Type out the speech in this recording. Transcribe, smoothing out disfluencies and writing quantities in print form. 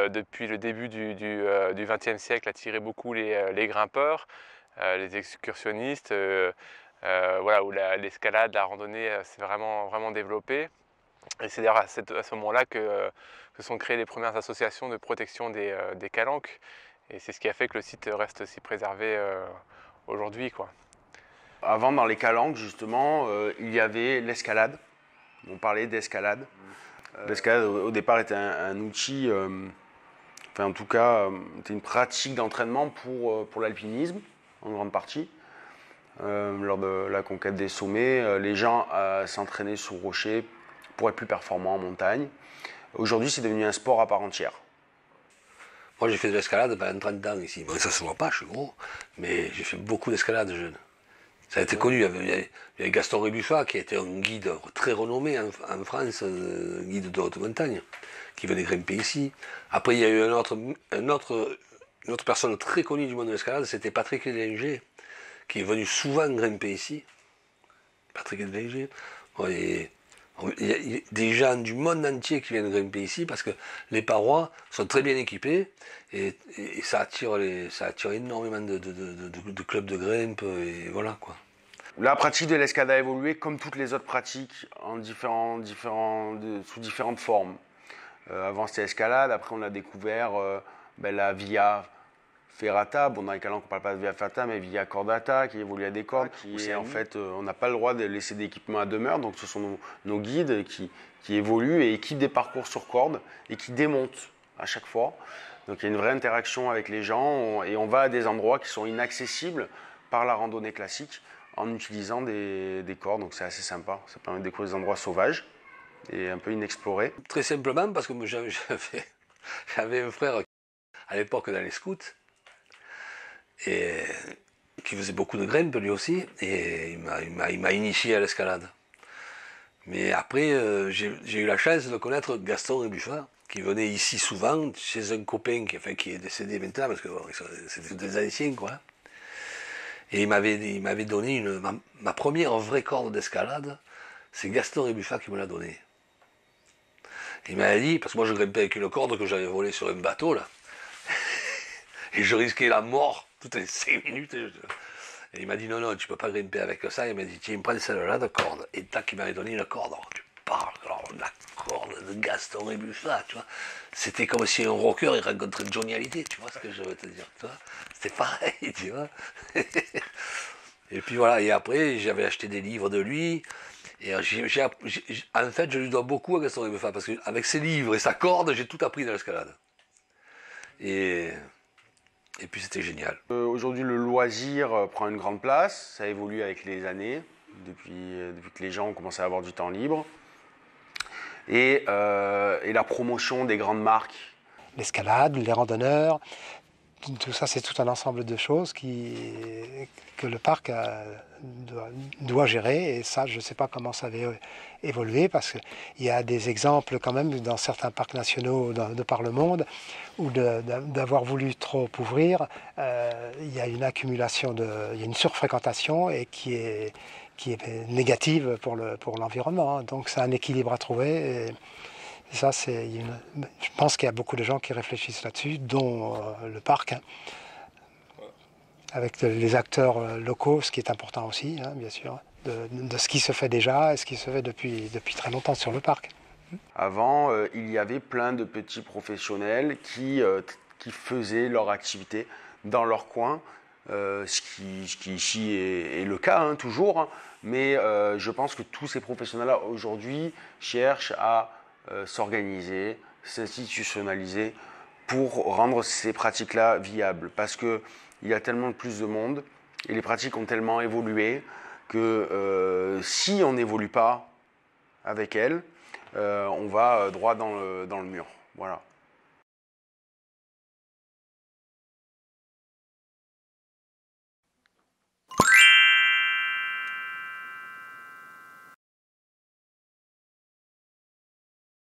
depuis le début du XXe siècle, attiré beaucoup les grimpeurs, les excursionnistes, voilà, où l'escalade, la randonnée s'est vraiment développée. Et c'est d'ailleurs à ce moment-là que sont créées les premières associations de protection des calanques. Et c'est ce qui a fait que le site reste si préservé aujourd'hui, quoi. Avant, dans les calanques, justement, il y avait l'escalade. On parlait d'escalade. L'escalade, au départ, était un outil, enfin, en tout cas, c'était une pratique d'entraînement pour l'alpinisme, en grande partie. Lors de la conquête des sommets, les gens s'entraînaient sur rocher pour être plus performants en montagne. Aujourd'hui, c'est devenu un sport à part entière. Moi, j'ai fait de l'escalade pendant 30 ans ici. Bon, ça se voit pas, je suis gros, mais j'ai fait beaucoup d'escalade jeune. Ça a été connu. Il y avait Gaston Rébuffat, qui était un guide très renommé en France, un guide de haute montagne, qui venait grimper ici. Après, il y a eu une autre personne très connue du monde de l'escalade, c'était Patrick Lélinger, qui est venu souvent grimper ici. Patrick Lélinger. Il y a des gens du monde entier qui viennent grimper ici parce que les parois sont très bien équipées et ça attire énormément de clubs de grimpe et voilà quoi. La pratique de l'escalade a évolué comme toutes les autres pratiques sous différentes formes. Avant c'était l'escalade, après on a découvert la via ferrata. Bon, dans les calanques on ne parle pas de via ferrata mais via cordata qui évolue à des cordes. En fait, on n'a pas le droit de laisser d'équipement à demeure, donc ce sont nos guides qui évoluent et équipent des parcours sur corde et qui démontent à chaque fois. Donc il y a une vraie interaction avec les gens et on va à des endroits qui sont inaccessibles par la randonnée classique en utilisant des cordes, donc c'est assez sympa. Ça permet de découvrir des endroits sauvages et un peu inexplorés. Très simplement parce que j'avais un frère à l'époque dans les scouts et qui faisait beaucoup de grimpe lui aussi et il m'a initié à l'escalade. Mais après j'ai eu la chance de connaître Gaston Rébuffat qui venait ici souvent chez un copain qui est décédé maintenant parce que bon, c'était des anciens quoi. Et il m'avait donné ma première vraie corde d'escalade, c'est Gaston Rébuffat qui me l'a donnée. Il m'avait dit, parce que moi je grimpais avec une corde que j'avais volée sur un bateau là, et je risquais la mort toutes les 5 minutes. Et il m'a dit non, tu peux pas grimper avec ça. Il m'a dit tiens, prends celle-là de corde. Et tac, il m'avait donné une corde. Alors, tu parles, alors la corde de Gaston Rébuffat, tu vois. C'était comme si un rocker il rencontrait Johnny Hallyday, tu vois ce que je veux te dire, tu vois. C'était pareil, tu vois. Et puis voilà, et après j'avais acheté des livres de lui. Et en fait, je lui dois beaucoup à Gaston Rébuffat, parce qu'avec ses livres et sa corde, j'ai tout appris dans l'escalade. Et puis c'était génial. Aujourd'hui, le loisir prend une grande place. Ça évolue avec les années, depuis que les gens ont commencé à avoir du temps libre. Et la promotion des grandes marques. L'escalade, les randonneurs, tout ça, c'est tout un ensemble de choses que le parc doit gérer. Et ça, je ne sais pas comment ça va évoluer parce qu'il y a des exemples quand même dans certains parcs nationaux de par le monde où d'avoir voulu trop ouvrir, il y a une accumulation, il y a une surfréquentation et qui est négative pour l'environnement. Hein. Donc c'est un équilibre à trouver. Et ça, je pense qu'il y a beaucoup de gens qui réfléchissent là-dessus, dont le parc, hein, avec les acteurs locaux, ce qui est important aussi, hein, bien sûr, de ce qui se fait déjà et ce qui se fait depuis très longtemps sur le parc. Avant, il y avait plein de petits professionnels qui faisaient leur activité dans leur coin, ce qui ici est le cas, hein, toujours, hein, mais je pense que tous ces professionnels-là, aujourd'hui, cherchent à s'organiser, s'institutionnaliser pour rendre ces pratiques-là viables. Parce qu'il y a tellement plus de monde et les pratiques ont tellement évolué que si on n'évolue pas avec elles, on va droit dans le mur. Voilà.